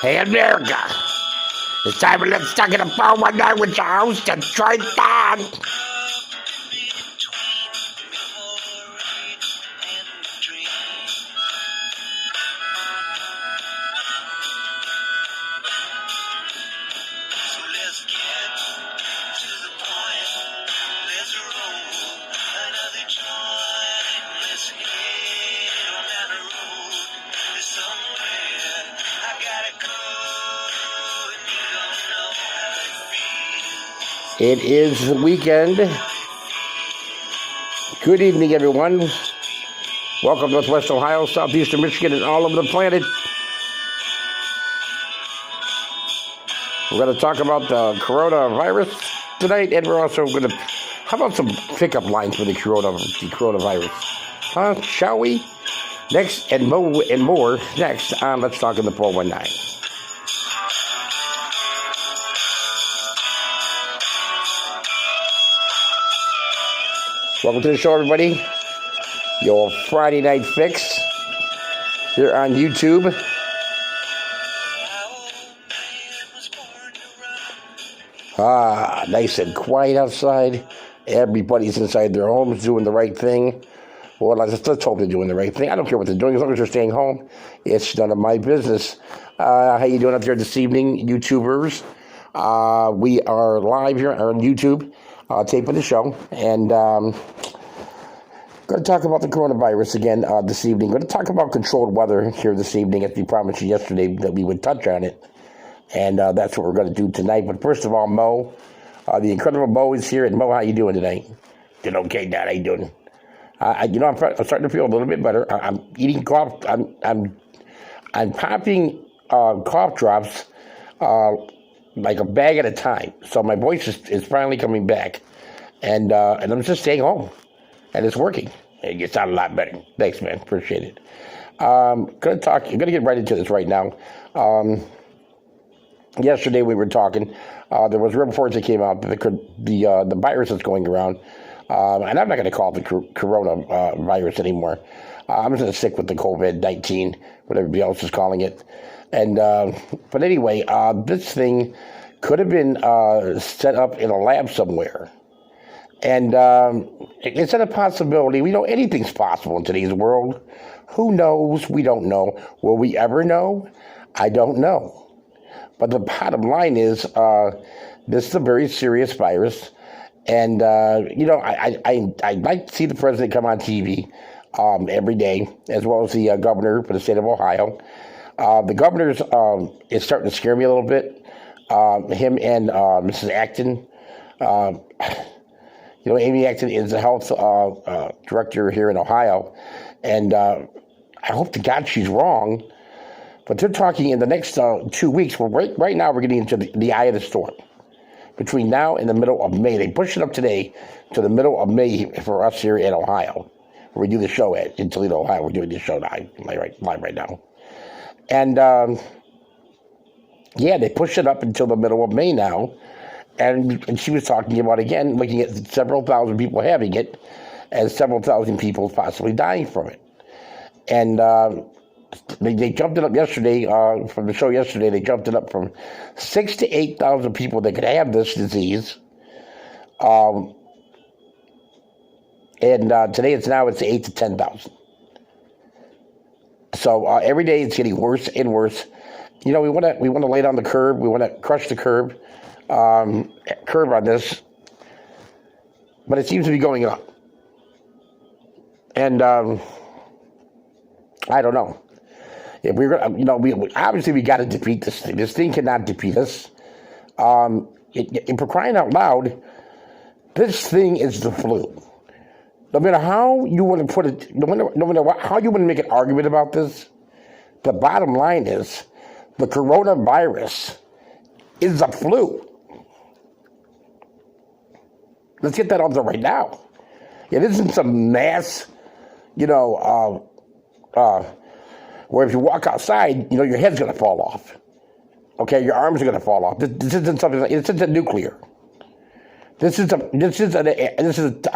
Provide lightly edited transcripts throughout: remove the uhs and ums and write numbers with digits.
Hey, America. It's time to Let's Talk in the 419 with your host, Detroit Don. It is the weekend. Good evening, everyone. Welcome to Northwest Ohio, Southeastern Michigan, and all over the planet. We're going to talk about the coronavirus tonight, and we're also going to... How about some pickup lines for the coronavirus? Shall we? Next, and more next on Let's Talk in the 419. Welcome to the show, everybody. Your Friday night fix here on YouTube. Nice and quiet outside. Everybody's inside their homes doing the right thing. Well, let's hope they're doing the right thing. I don't care what they're doing as long as they're staying home. It's none of my business. How you doing up there this evening, YouTubers? We are live here on YouTube, taping the show, and going to talk about the coronavirus again this evening. Going to talk about controlled weather here this evening, as we promised you yesterday that we would touch on it, and that's what we're going to do tonight. But first of all, Mo, the incredible Mo is here. And Mo, how you doing tonight? Doing okay, Dad. How you doing? I'm starting to feel a little bit better. I'm eating cough. I'm popping cough drops like a bag at a time. So my voice is finally coming back, and I'm just staying home, and it's working. You sound a lot better. Thanks, man. Appreciate it. I'm gonna get right into this right now. Yesterday we were talking. There was reports that came out that the virus is going around. And I'm not going to call it the coronavirus anymore. I'm just going to stick with the COVID-19, what everybody else is calling it. And but anyway, this thing could have been set up in a lab somewhere. And it's a possibility. We know anything's possible in today's world. Who knows? We don't know. Will we ever know? I don't know. But the bottom line is this is a very serious virus. And, I'd like to see the president come on TV every day, as well as the governor for the state of Ohio. The governor's is starting to scare me a little bit. Him and Mrs. Acton. Amy Acton is the health director here in Ohio. And I hope to God she's wrong. But they're talking in the next 2 weeks. Well, right now we're getting into the eye of the storm. Between now and the middle of May. They pushed it up today to the middle of May for us here in Ohio, where we do the show in Toledo, Ohio. We're doing this show live right now. And, they pushed it up until the middle of May now. And she was talking about, again, looking at several thousand people having it and several thousand people possibly dying from it. And they jumped it up yesterday, from the show yesterday, they jumped it up from 6,000 to 8,000 people that could have this disease. And today it's 8 to 10,000. So every day it's getting worse and worse. We want to lay down the curb. We want to crush the curb on this. But it seems to be going up. And I don't know. If we're gonna, we obviously we got to defeat this thing. This thing cannot defeat us. For crying out loud, this thing is the flu. No matter how you want to put it, no matter how you want to make an argument about this, the bottom line is the coronavirus is the flu. Let's get that out there right now. It isn't some mass, where if you walk outside, your head's going to fall off. Okay, your arms are going to fall off. This isn't something. This isn't nuclear. This is a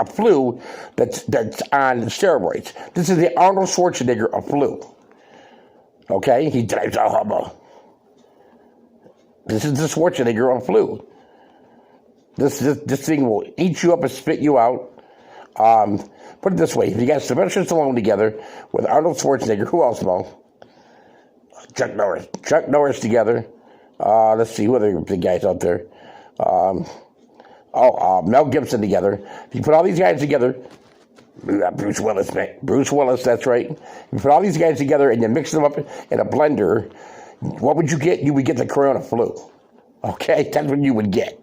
flu that's on steroids. This is the Arnold Schwarzenegger of flu. Okay, he drives a Hummer. This is the Schwarzenegger of flu. This thing will eat you up and spit you out. Put it this way: if you got Sylvester Stallone together with Arnold Schwarzenegger, who else, Mo? Chuck Norris. Chuck Norris together. Let's see, who are the big guys out there? Mel Gibson together. If you put all these guys together, Bruce Willis, man. Bruce Willis, that's right. If you put all these guys together and you mix them up in a blender, what would you get? You would get the corona flu. Okay, that's what you would get.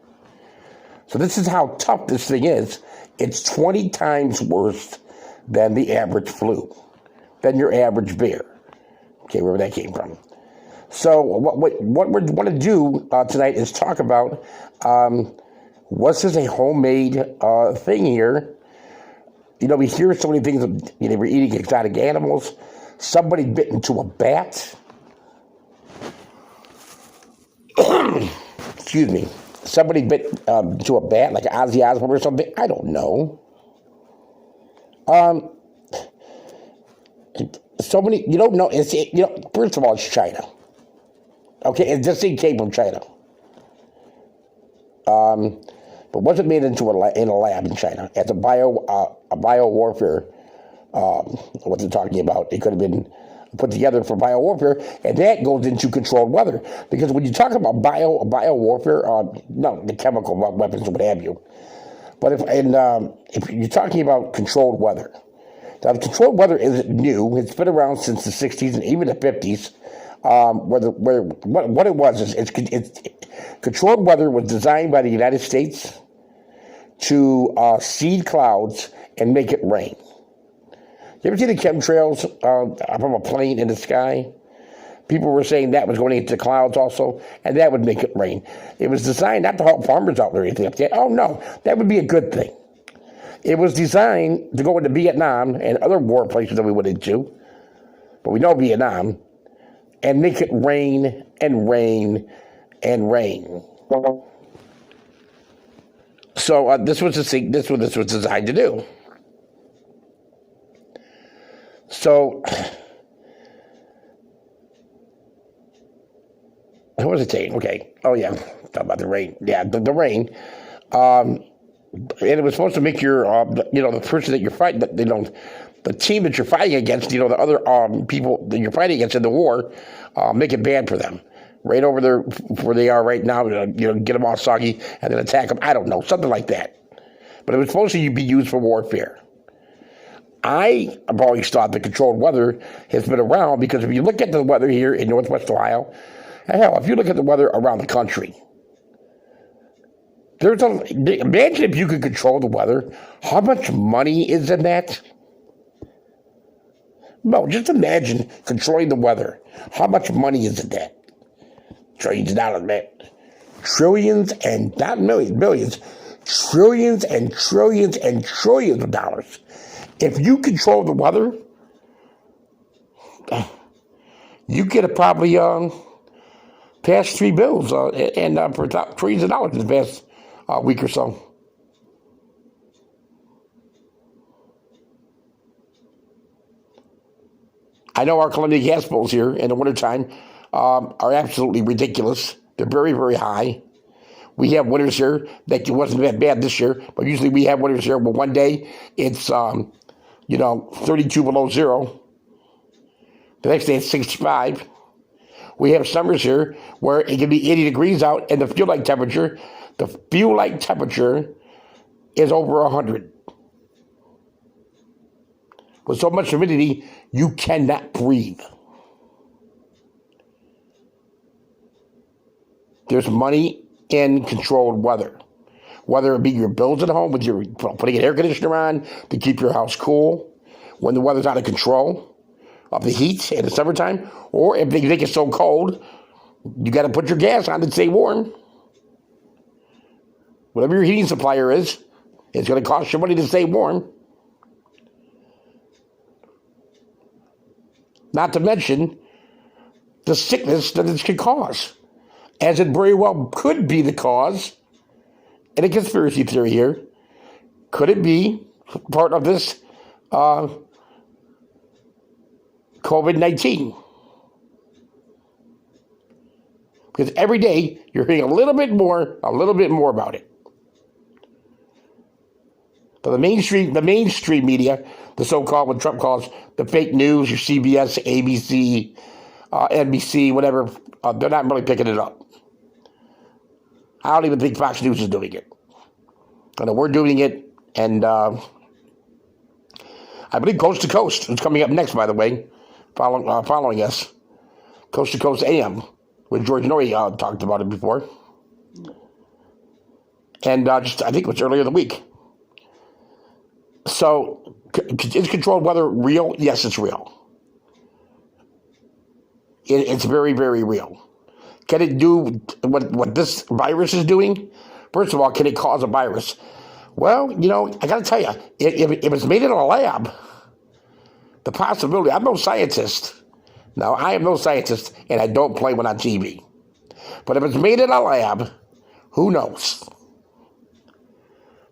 So this is how tough this thing is. It's 20 times worse than the average flu, than your average beer. Okay, wherever that came from. So what we want to do tonight is talk about, was this a homemade thing here? You know, we hear so many things, we're eating exotic animals. Somebody bit into a bat. Excuse me. Somebody bit into a bat, like Ozzy Osbourne or something. I don't know. So many, you don't know. First of all, it's China. Okay, and this thing came from China. But wasn't made in a lab in China. As a bio warfare. What they're talking about, it could have been put together for bio warfare, and that goes into controlled weather. Because when you talk about bio warfare, no, the chemical weapons or what have you. But if you're talking about controlled weather, now controlled weather isn't new. It's been around since the 60s and even the 50s. What it was is controlled weather was designed by the United States to seed clouds and make it rain. You ever see the chemtrails from a plane in the sky? People were saying that was going into the clouds also, and that would make it rain. It was designed not to help farmers out there or anything like that. Oh, no, that would be a good thing. It was designed to go into Vietnam and other war places that we went into, but we know Vietnam, and make it rain and rain and rain. So this was what this was designed to do. So, what was it saying? Okay. Oh, yeah. Talk about the rain. Yeah, the rain. And it was supposed to make your, the person that you're fighting, the team that you're fighting against, the other people that you're fighting against in the war, make it bad for them. Right over there where they are right now, get them all soggy and then attack them. I don't know, something like that. But it was supposed to be used for warfare. I have always thought the controlled weather has been around because if you look at the weather here in Northwest Ohio, hell, if you look at the weather around the country, imagine if you could control the weather. How much money is in that? No, just imagine controlling the weather. How much money is in that? Trillions of dollars, man. Trillions and not millions, billions. Trillions and trillions and trillions of dollars. If you control the weather, you could probably pass 3 bills and for trillions of dollars in the past week or so. I know our Columbia gas bills here in the wintertime are absolutely ridiculous. They're very, very high. We have winters here that wasn't that bad this year, but usually we have winters here. Well, one day it's 32 below zero. The next day it's 65. We have summers here where it can be 80 degrees out, and the fuel light temperature is over 100. With so much humidity, you cannot breathe. There's money in controlled weather. Whether it be your bills at home with your putting an air conditioner on to keep your house cool when the weather's out of control of the heat in the summertime, or if they make it so cold, you got to put your gas on to stay warm. Whatever your heating supplier is, it's going to cost you money to stay warm. Not to mention the sickness that it could cause, as it very well could be the cause. And a conspiracy theory here, could it be part of this COVID-19? Because every day you're hearing a little bit more about it. But the mainstream media, the so-called, what Trump calls the fake news, your CBS, ABC, NBC, whatever, they're not really picking it up. I don't even think Fox News is doing it. I know we're doing it, and I believe Coast to Coast is coming up next, by the way, following us. Coast to Coast AM, with George Noory talked about it before. And I think it was earlier in the week. So, is controlled weather real? Yes, it's real. It's very, very real. Can it do what this virus is doing? First of all, can it cause a virus? Well, I got to tell you, if it's made in a lab, the possibility, I'm no scientist. Now, I am no scientist, and I don't play one on TV. But if it's made in a lab, who knows?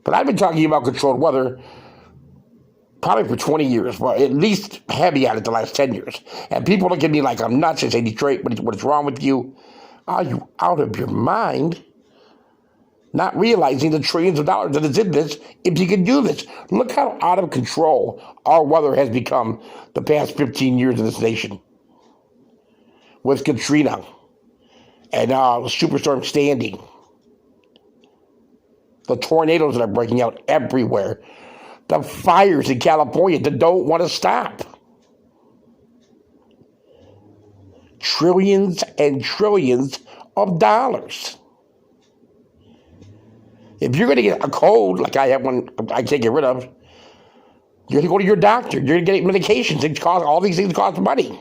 But I've been talking about controlled weather probably for 20 years, well, at least heavy on it the last 10 years. And people look at me like I'm nuts and say, Detroit, what is wrong with you? Are you out of your mind? Not realizing the trillions of dollars that is in this, if you can do this. Look how out of control our weather has become the past 15 years in this nation. With Katrina and Superstorm Sandy. The tornadoes that are breaking out everywhere. The fires in California that don't want to stop. Trillions and trillions of dollars. If you're going to get a cold, like I have one I can't get rid of, you're going to go to your doctor. You're going to get medications. All these things cost money.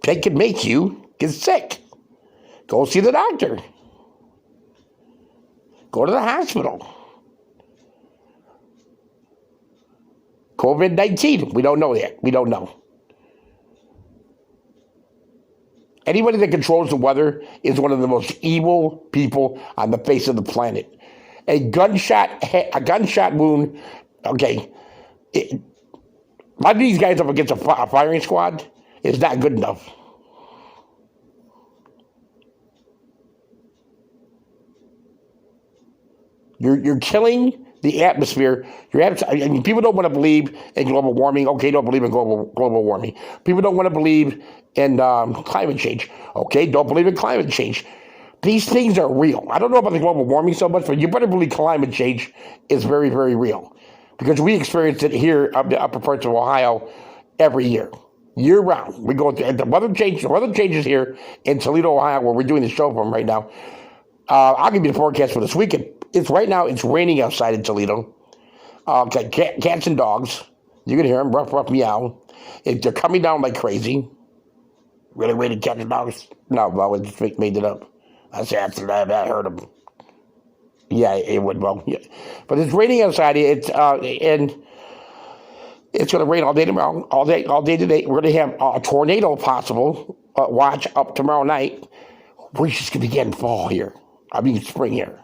They can make you get sick. Go see the doctor. Go to the hospital. COVID-19, we don't know yet. We don't know. Anybody that controls the weather is one of the most evil people on the face of the planet. A gunshot wound, okay. A lot of these guys up against a firing squad is not good enough. You're killing the atmosphere. People don't want to believe in global warming. Okay, don't believe in global warming. People don't want to believe in climate change. Okay, don't believe in climate change. These things are real. I don't know about the global warming so much, but you better believe climate change is very, very real. Because we experience it here up the upper parts of Ohio every year. Year round. We go through the weather changes here in Toledo, Ohio, where we're doing the show from right now. I'll give you the forecast for this weekend. It's raining outside in Toledo. Cats and dogs. You can hear them, rough meow. They're coming down like crazy. Really waiting cats and dogs? No, well, I just made it up. I said, I heard them. Yeah, it would, well, yeah. But it's raining outside. And it's going to rain all day tomorrow, all day today. We're going to have a tornado possible watch up tomorrow night. We're just going to be getting fall here. Spring here.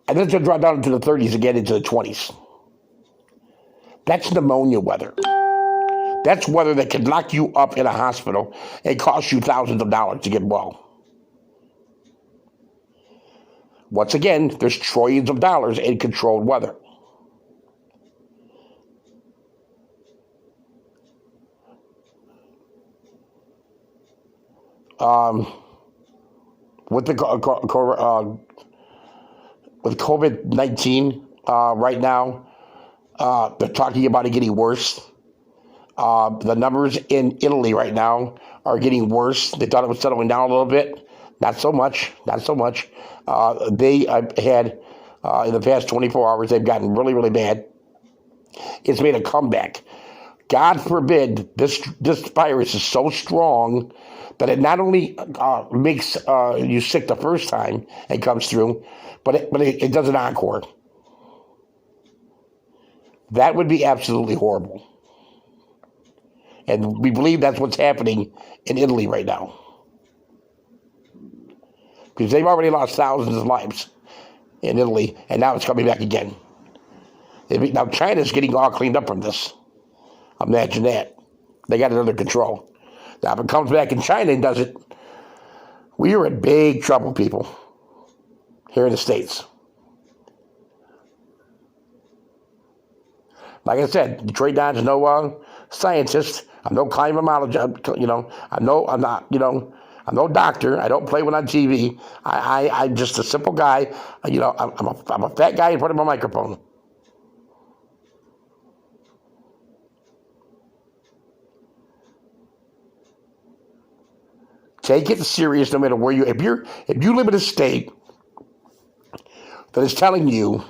And then it's going to drop down into the 30s again, into the 20s. That's pneumonia weather. That's weather that can lock you up in a hospital and cost you thousands of dollars to get well. Once again, there's trillions of dollars in controlled weather. With COVID-19 right now, they're talking about it getting worse. The numbers in Italy right now are getting worse. They thought it was settling down a little bit. Not so much. They had, in the past 24 hours, they've gotten really, really bad. It's made a comeback. God forbid this virus is so strong that it not only makes you sick the first time it comes through, but it does an encore. That would be absolutely horrible. And we believe that's what's happening in Italy right now. Because they've already lost thousands of lives in Italy, and now it's coming back again. Now China's getting all cleaned up from this. Imagine that. They got it under control. Now, if it comes back in China and does it, we are in big trouble, people, here in the States. Like I said, Detroit Don's no scientist. I'm no climatologist. I'm no doctor. I don't play one on TV. I'm just a simple guy. I'm a fat guy in front of a microphone. Take it serious, no matter where you. If you live in a state that is telling you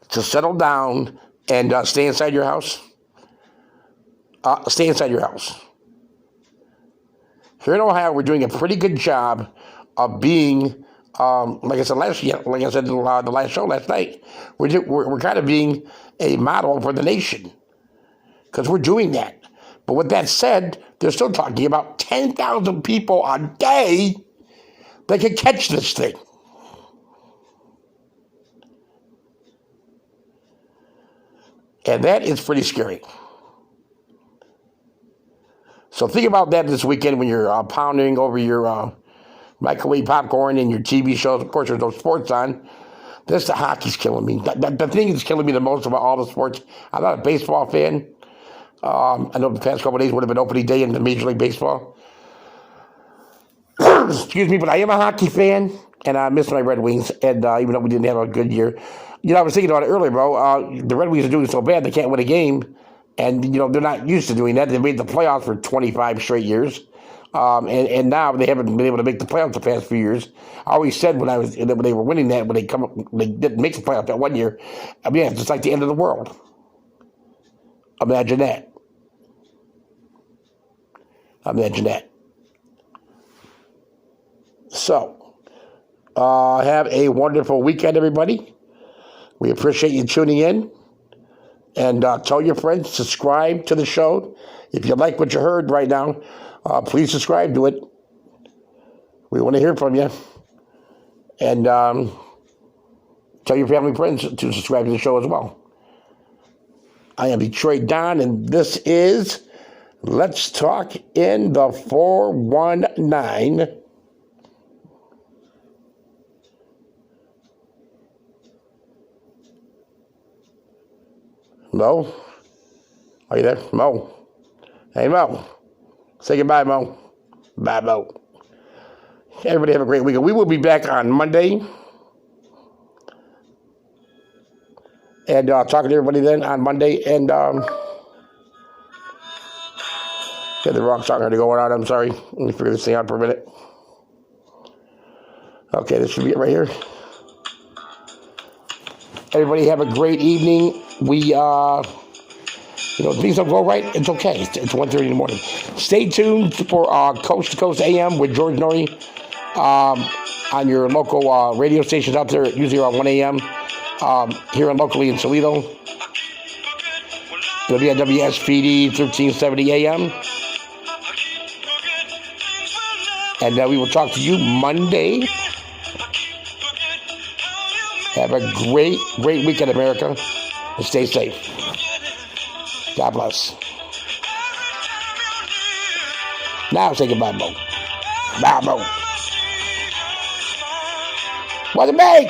to settle down and stay inside your house, stay inside your house. Here in Ohio, we're doing a pretty good job of being, like I said the last show last night, we're kind of being a model for the nation because we're doing that. But with that said, they're still talking about 10,000 people a day that can catch this thing. And that is pretty scary. So think about that this weekend when you're pounding over your microwave popcorn and your TV shows. Of course, there's no sports on. The hockey's killing me. The thing that's killing me the most about all the sports, I'm not a baseball fan. I know the past couple of days would have been opening day in the Major League Baseball. Excuse me, but I am a hockey fan, and I miss my Red Wings, and even though we didn't have a good year. I was thinking about it earlier, bro. The Red Wings are doing so bad they can't win a game, and, they're not used to doing that. They made the playoffs for 25 straight years, and now they haven't been able to make the playoffs the past few years. I always said when they were winning that, when they didn't make the playoffs that one year, it's just like the end of the world. Imagine that. So, have a wonderful weekend, everybody. We appreciate you tuning in. And tell your friends, subscribe to the show. If you like what you heard right now, please subscribe to it. We want to hear from you. And tell your family and friends to subscribe to the show as well. I am Detroit Don, and this is Let's Talk in the 419. Mo? Are you there? Mo? Hey, Mo. Say goodbye, Mo. Bye, Mo. Everybody have a great weekend. We will be back on Monday. And talking to everybody then on Monday. And get the wrong song already going on. I'm sorry. Let me figure this thing out for a minute. Okay, this should be it right here. Everybody have a great evening. We, things don't go right. It's okay. It's 1:30 in the morning. Stay tuned for Coast to Coast AM with George Norrie on your local radio stations out there, usually around 1 a.m. Here locally in Toledo. It'll be at WSPD 1370 AM. And we will talk to you Monday. Have a great, great weekend, America. And stay safe. God bless. Now say goodbye, Mo. Bye, Mo. What's it make?